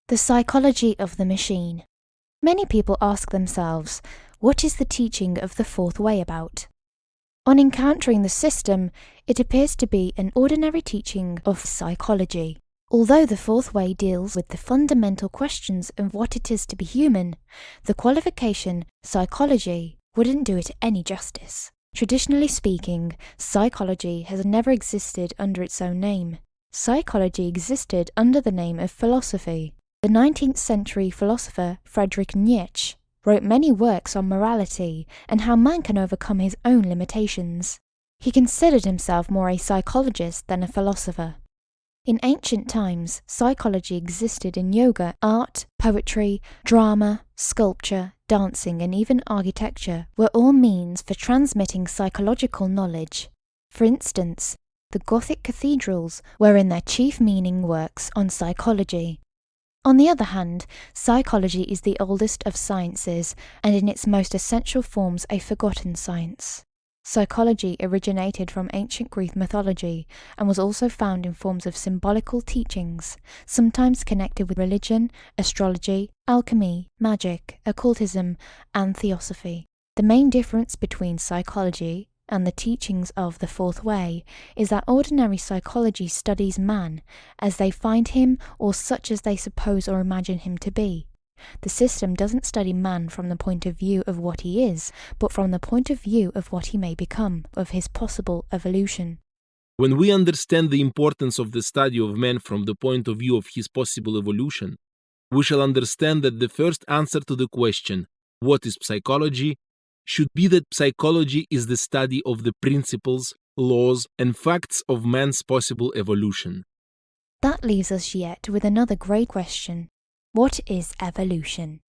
The psychology of the machine. Many people ask themselves, what is the teaching of the fourth way about? On encountering the system, it appears to be an ordinary teaching of psychology. Although the fourth way deals with the fundamental questions of what it is to be human, the qualification psychology wouldn't do it any justice. Traditionally speaking, psychology has never existed under its own name. Psychology existed under the name of philosophy. The 19th century philosopher Friedrich Nietzsche wrote many works on morality and how man can overcome his own limitations. He considered himself more a psychologist than a philosopher. In ancient times, psychology existed in yoga, art, poetry, drama, sculpture, dancing, and even architecture were all means for transmitting psychological knowledge. For instance, the Gothic cathedrals were in their chief meaning works on psychology. On the other hand, psychology is the oldest of sciences and in its most essential forms a forgotten science. Psychology originated from ancient Greek mythology and was also found in forms of symbolical teachings, sometimes connected with religion, astrology, alchemy, magic, occultism, and theosophy. The main difference between psychology and the teachings of the fourth way is that ordinary psychology studies man as they find him or such as they suppose or imagine him to be. The system doesn't study man from the point of view of what he is, but from the point of view of what he may become, of his possible evolution. When we understand the importance of the study of man from the point of view of his possible evolution, we shall understand that the first answer to the question, what is psychology, should be that psychology is the study of the principles, laws, and facts of man's possible evolution. That leaves us yet with another great question. What is evolution?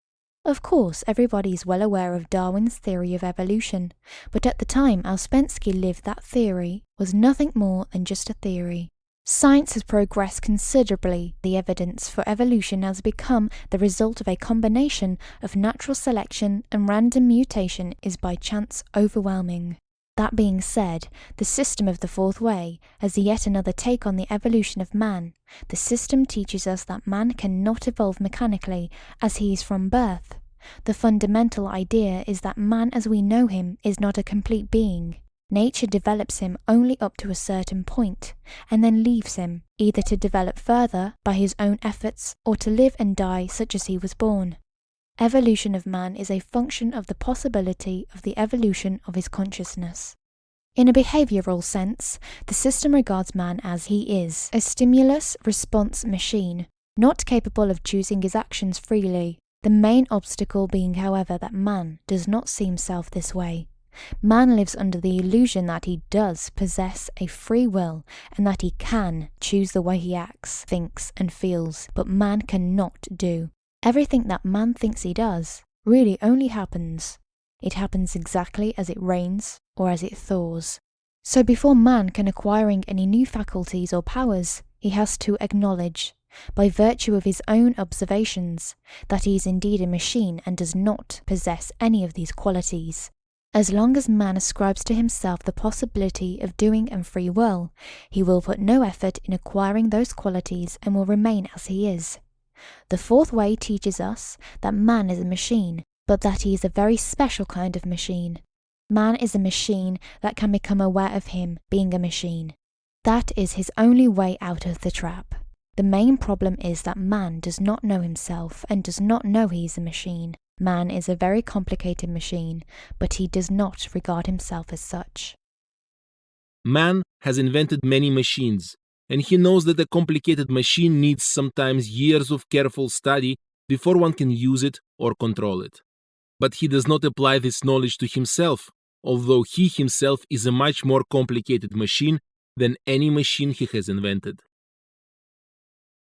Of course, everybody is well aware of Darwin's theory of evolution, but at the time Ouspensky lived, that theory was nothing more than just a theory. Science has progressed considerably. The evidence for evolution has become the result of a combination of natural selection and random mutation is by chance overwhelming. That being said, the system of the fourth way has yet another take on the evolution of man. The system teaches us that man cannot evolve mechanically as he is from birth. The fundamental idea is that man as we know him is not a complete being. Nature develops him only up to a certain point, and then leaves him, either to develop further by his own efforts or to live and die such as he was born. Evolution of man is a function of the possibility of the evolution of his consciousness. In a behavioral sense, the system regards man as he is, a stimulus-response machine, not capable of choosing his actions freely. The main obstacle being, however, that man does not see himself this way. Man lives under the illusion that he does possess a free will and that he can choose the way he acts, thinks, and feels, but man cannot do. Everything that man thinks he does really only happens. It happens exactly as it rains or as it thaws. So before man can acquiring any new faculties or powers, he has to acknowledge, by virtue of his own observations, that he is indeed a machine and does not possess any of these qualities. As long as man ascribes to himself the possibility of doing and free will, he will put no effort in acquiring those qualities and will remain as he is. The fourth way teaches us that man is a machine, but that he is a very special kind of machine. Man is a machine that can become aware of him being a machine. That is his only way out of the trap. The main problem is that man does not know himself and does not know he is a machine. Man is a very complicated machine, but he does not regard himself as such. Man has invented many machines, and he knows that a complicated machine needs sometimes years of careful study before one can use it or control it. But he does not apply this knowledge to himself, although he himself is a much more complicated machine than any machine he has invented.